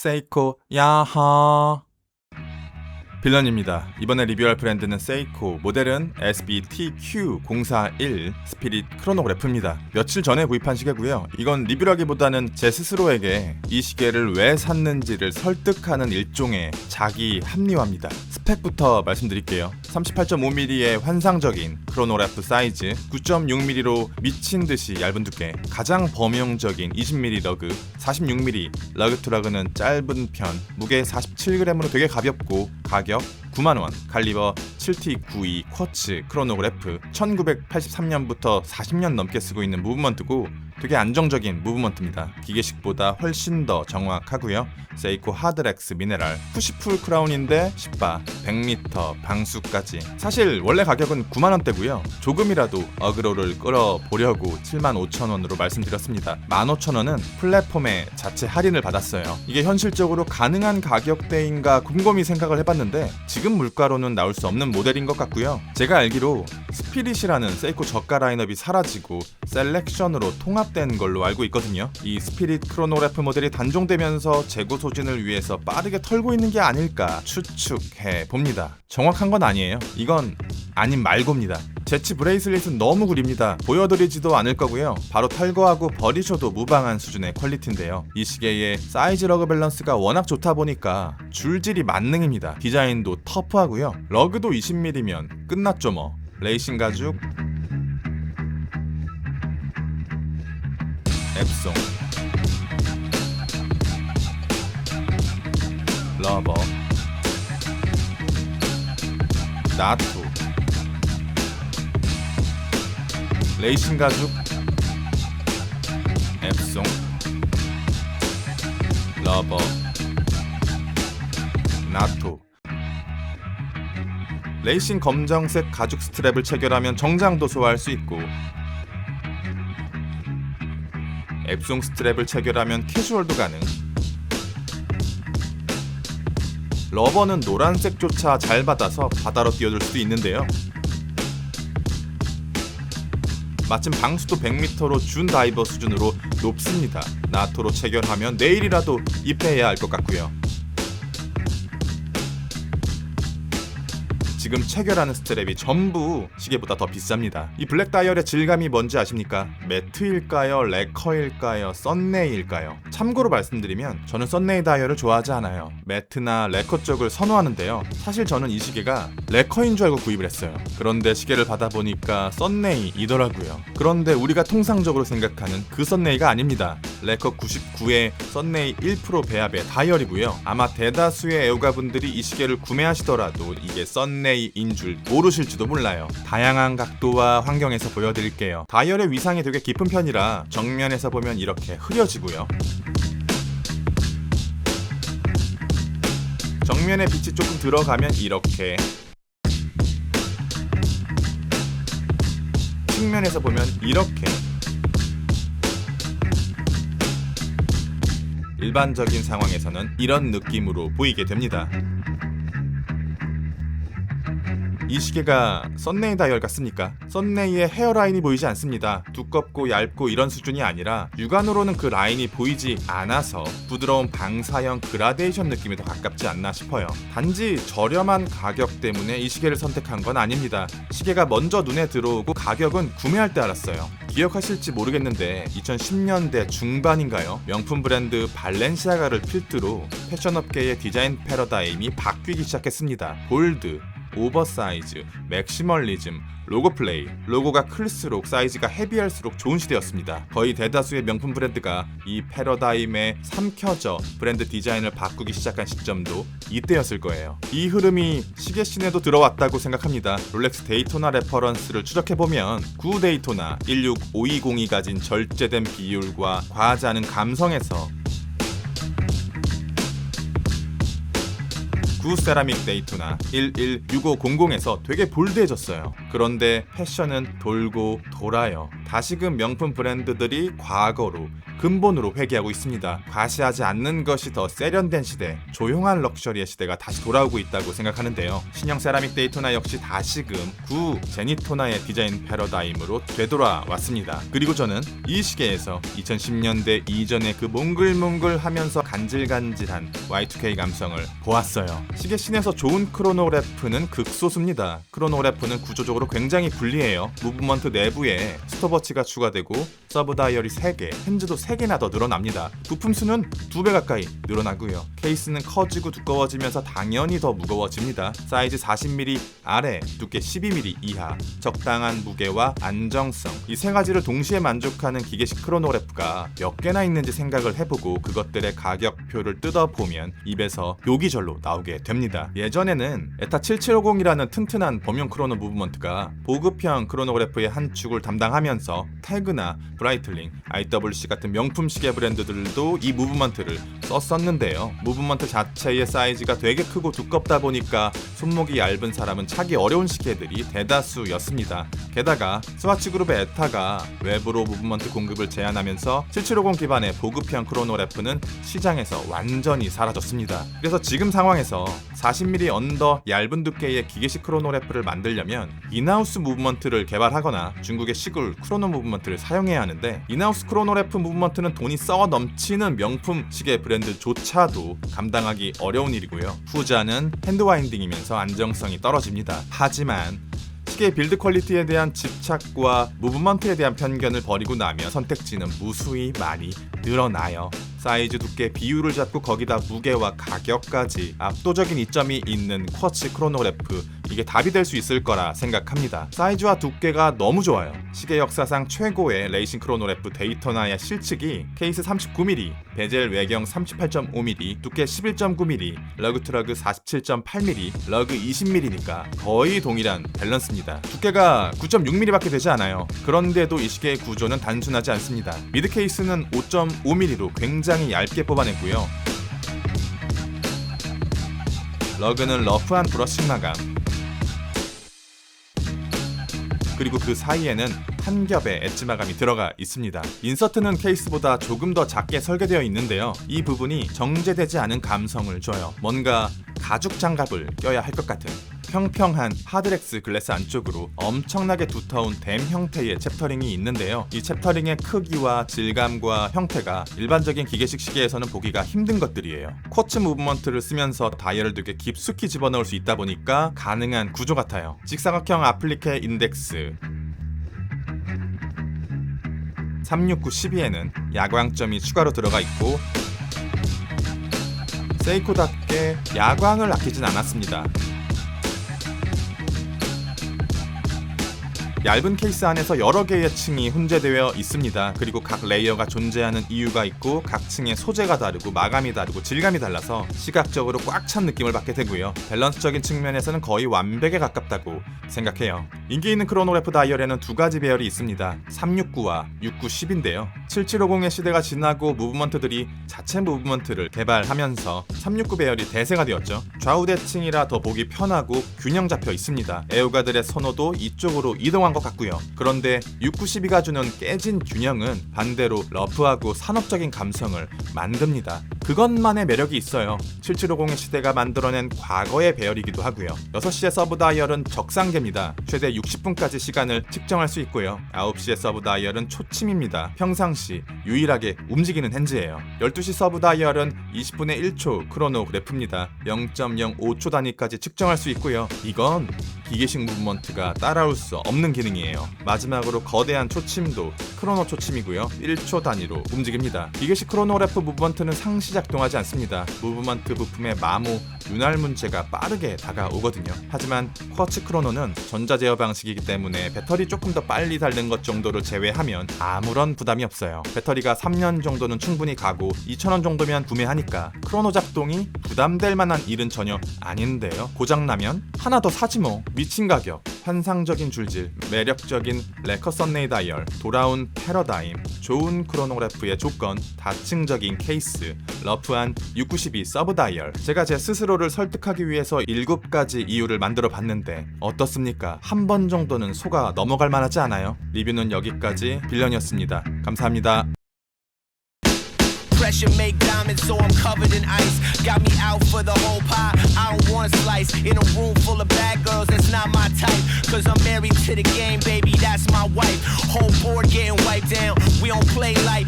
세이코 야하 빌런입니다. 이번에 리뷰할 브랜드는 세이코, 모델은 SBTQ041 스피릿 크로노그래프입니다. 며칠 전에 구입한 시계고요. 이건 리뷰라기보다는 제 스스로에게 이 시계를 왜 샀는지를 설득하는 일종의 자기 합리화입니다. 스펙부터 말씀드릴게요. 38.5mm의 환상적인 크로노그래프 사이즈, 9.6mm로 미친듯이 얇은 두께, 가장 범용적인 20mm 러그, 46mm 러그 투러그는 짧은 편, 무게 47g으로 되게 가볍고 가격 9만원, 칼리버 7T92 쿼츠 크로노그래프, 1983년부터 40년 넘게 쓰고 있는 무브먼트고 되게 안정적인 무브먼트입니다. 기계식보다 훨씬 더 정확하고요. 세이코 하드렉스 미네랄, 푸시풀 크라운인데 10바, 100m 방수까지. 사실 원래 가격은 9만원대고요. 조금이라도 어그로를 끌어보려고 75,000원으로 말씀드렸습니다. 15,000원은 플랫폼에 자체 할인을 받았어요. 이게 현실적으로 가능한 가격대인가 곰곰이 생각을 해봤는데 지금 물가로는 나올 수 없는 모델인 것 같고요. 제가 알기로 스피릿이라는 세이코 저가 라인업이 사라지고 셀렉션으로 통합된 걸로 알고 있거든요. 이 스피릿 크로노그래프 모델이 단종되면서 재고 소진을 위해서 빠르게 털고 있는 게 아닐까 추측해 봅니다. 정확한 건 아니에요. 이건 아님 말고입니다. 제치 브레이슬릿은 너무 구립니다. 보여드리지도 않을 거고요. 바로 탈거하고 버리셔도 무방한 수준의 퀄리티인데요. 이 시계의 사이즈 러그 밸런스가 워낙 좋다 보니까 줄질이 만능입니다. 디자인도 터프하고요. 러그도 20mm면 끝났죠 뭐. 레이싱 가죽, 앱송, 러버, 나토, 레이싱 가죽, 앱송, 러버, 나토. 레이싱 검정색 가죽 스트랩을 체결하면 정장도 소화할 수 있고, 앱송 스트랩을 체결하면 캐주얼도 가능. 러버는 노란색조차 잘 받아서 바다로 뛰어들 수도 있는데요. 마침 방수도 100m로 준 다이버 수준으로 높습니다. 나토로 체결하면 내일이라도 입회해야 할 것 같고요. 지금 체결하는 스트랩이 전부 시계보다 더 비쌉니다. 이 블랙 다이얼의 질감이 뭔지 아십니까? 매트일까요? 레커일까요? 썬네이일까요? 참고로 말씀드리면 저는 썬네이 다이얼을 좋아하지 않아요. 매트나 레커 쪽을 선호하는데요. 사실 저는 이 시계가 레커인 줄 알고 구입을 했어요. 그런데 시계를 받아보니까 썬네이이더라고요. 그런데 우리가 통상적으로 생각하는 그 썬네이가 아닙니다. 레커 99의 썬네이 1% 배합의 다이얼이고요. 아마 대다수의 애호가분들이 이 시계를 구매하시더라도 이게 썬네이인 줄 모르실지도 몰라요. 다양한 각도와 환경에서 보여드릴게요. 다이얼의 위상이 되게 깊은 편이라 정면에서 보면 이렇게 흐려지고요. 정면에 빛이 조금 들어가면 이렇게, 측면에서 보면 이렇게, 일반적인 상황에서는 이런 느낌으로 보이게 됩니다. 이 시계가 썬네이 다이얼 같습니까? 썬네이의 헤어라인이 보이지 않습니다. 두껍고 얇고 이런 수준이 아니라 육안으로는 그 라인이 보이지 않아서 부드러운 방사형 그라데이션 느낌이 더 가깝지 않나 싶어요. 단지 저렴한 가격 때문에 이 시계를 선택한 건 아닙니다. 시계가 먼저 눈에 들어오고 가격은 구매할 때 알았어요. 기억하실지 모르겠는데 2010년대 중반인가요? 명품 브랜드 발렌시아가를 필두로 패션업계의 디자인 패러다임이 바뀌기 시작했습니다. 볼드, 오버사이즈, 맥시멀리즘, 로고 플레이, 로고가 클수록 사이즈가 헤비할수록 좋은 시대였습니다. 거의 대다수의 명품 브랜드가 이 패러다임에 삼켜져 브랜드 디자인을 바꾸기 시작한 시점도 이때였을 거예요. 이 흐름이 시계 씬에도 들어왔다고 생각합니다. 롤렉스 데이토나 레퍼런스를 추적해보면 구 데이토나 16520이 가진 절제된 비율과 과하지 않은 감성에서 구 세라믹 데이토나 116500에서 되게 볼드해졌어요. 그런데 패션은 돌고 돌아요. 다시금 명품 브랜드들이 과거로 근본으로 회귀하고 있습니다. 과시하지 않는 것이 더 세련된 시대, 조용한 럭셔리의 시대가 다시 돌아오고 있다고 생각하는데요. 신형 세라믹 데이토나 역시 다시금 구 제니토나의 디자인 패러다임으로 되돌아왔습니다. 그리고 저는 이 시계에서 2010년대 이전의 그 몽글몽글하면서 간질간질한 Y2K 감성을 보았어요. 시계 씬에서 좋은 크로노그래프는 극소수입니다. 크로노그래프는 구조적으로 굉장히 불리해요. 무브먼트 내부에 스톱워치가 추가되고 서브 다이얼이 3개, 핸즈도 3개나 더 늘어납니다. 부품 수는 2배 가까이 늘어나고요. 케이스는 커지고 두꺼워지면서 당연히 더 무거워집니다. 사이즈 40mm 아래, 두께 12mm 이하, 적당한 무게와 안정성, 이 세 가지를 동시에 만족하는 기계식 크로노그래프가 몇 개나 있는지 생각을 해보고 그것들의 가격표를 뜯어보면 입에서 욕이 절로 나오게 됩니다. 예전에는 에타 7750이라는 튼튼한 범용 크로노 무브먼트가 보급형 크로노그래프의 한 축을 담당하면서 태그나 브라이틀링, IWC 같은 명품 시계 브랜드들도 이 무브먼트를 썼었는데요. 무브먼트 자체의 사이즈가 되게 크고 두껍다 보니까 손목이 얇은 사람은 차기 어려운 시계들이 대다수였습니다. 게다가 스와치 그룹의 에타가 외부로 무브먼트 공급을 제한하면서 7750 기반의 보급형 크로노그래프는 시장에서 완전히 사라졌습니다. 그래서 지금 상황에서 40mm 언더 얇은 두께의 기계식 크로노그래프를 만들려면 인하우스 무브먼트를 개발하거나 중국의 시굴 크로노 무브먼트를 사용해야 하는데, 인하우스 크로노그래프 무브먼트는 돈이 썩어 넘치는 명품 시계 브랜드조차도 감당하기 어려운 일이고요. 후자는 핸드와인딩이면서 안정성이 떨어집니다. 하지만 시계의 빌드 퀄리티에 대한 집착과 무브먼트에 대한 편견을 버리고 나면 선택지는 무수히 많이 늘어나요. 사이즈, 두께, 비율을 잡고 거기다 무게와 가격까지 압도적인 이점이 있는 쿼츠 크로노그래프, 이게 답이 될 수 있을 거라 생각합니다. 사이즈와 두께가 너무 좋아요. 시계 역사상 최고의 레이싱 크로노그래프 데이토나의 실측이 케이스 39mm, 베젤 외경 38.5mm, 두께 11.9mm, 러그 트러그 47.8mm, 러그 20mm니까 거의 동일한 밸런스입니다. 두께가 9.6mm밖에 되지 않아요. 그런데도 이 시계의 구조는 단순하지 않습니다. 미드 케이스는 5.5mm로 굉장히 얇게 뽑아냈고요. 러그는 러프한 브러싱 마감, 그리고 그 사이에는 한 겹의 엣지 마감이 들어가 있습니다. 인서트는 케이스보다 조금 더 작게 설계되어 있는데요. 이 부분이 정제되지 않은 감성을 줘요. 뭔가 가죽 장갑을 껴야 할 것 같은 평평한 하드렉스 글래스 안쪽으로 엄청나게 두터운 댐 형태의 챕터링이 있는데요. 이 챕터링의 크기와 질감과 형태가 일반적인 기계식 시계에서는 보기가 힘든 것들이에요. 쿼츠 무브먼트를 쓰면서 다이얼을 되게 깊숙이 집어넣을 수 있다 보니까 가능한 구조 같아요. 직사각형 아플리케 인덱스 36912에는 야광점이 추가로 들어가 있고, 세이코답게 야광을 아끼진 않았습니다. 얇은 케이스 안에서 여러 개의 층이 혼재되어 있습니다. 그리고 각 레이어가 존재하는 이유가 있고, 각 층의 소재가 다르고 마감이 다르고 질감이 달라서 시각적으로 꽉 찬 느낌을 받게 되고요. 밸런스적인 측면에서는 거의 완벽에 가깝다고 생각해요. 인기 있는 크로노그래프 다이얼에는 두 가지 배열이 있습니다. 369와 6910인데요. 7750의 시대가 지나고 무브먼트들이 자체 무브먼트를 개발하면서 369 배열이 대세가 되었죠. 좌우대칭이라 더 보기 편하고 균형 잡혀 있습니다. 애호가들의 선호도 이쪽으로 이동한 것 같고요. 그런데 6912가 주는 깨진 균형은 반대로 러프하고 산업적인 감성을 만듭니다. 그것만의 매력이 있어요. 7750의 시대가 만들어낸 과거의 배열이기도 하고요. 6시의 서브 다이얼은 적상계입니다. 최대 60분까지 시간을 측정할 수 있고요. 9시의 서브 다이얼은 초침입니다. 평상시 유일하게 움직이는 핸즈예요. 12시 서브 다이얼은 20분의 1초 크로노그래프입니다. 0.05초 단위까지 측정할 수 있고요. 이건 기계식 무브먼트가 따라올 수 없는 기능이에요. 마지막으로 거대한 초침도 크로노 초침이고요. 1초 단위로 움직입니다. 기계식 크로노그래프 무브먼트는 상시 작동하지 않습니다. 무브먼트 부품의 마모, 윤활 문제가 빠르게 다가오거든요. 하지만 쿼츠 크로노는 전자제어 방식이기 때문에 배터리 조금 더 빨리 닳는 것 정도를 제외하면 아무런 부담이 없어요. 배터리가 3년 정도는 충분히 가고 2,000원 정도면 구매하니까 크로노 작동이 부담될 만한 일은 전혀 아닌데요. 고장나면 하나 더 사지 뭐. 미친 가격, 환상적인 줄질, 매력적인 레커 썬네이 다이얼, 돌아온 패러다임, 좋은 크로노그래프의 조건, 다층적인 케이스, 러프한 692 서브 다이얼. 제가 제 스스로를 설득하기 위해서 7가지 이유를 만들어 봤는데 어떻습니까? 한 번 정도는 속아 넘어갈 만하지 않아요? 리뷰는 여기까지. 빌런이었습니다. 감사합니다. pressure make diamonds, so I'm covered in ice. Got me out for the whole pie, I don't want a slice. In a room full of bad girls, that's not my type. Cause I'm married to the game, baby, that's my wife. Whole board getting wiped down, we don't play like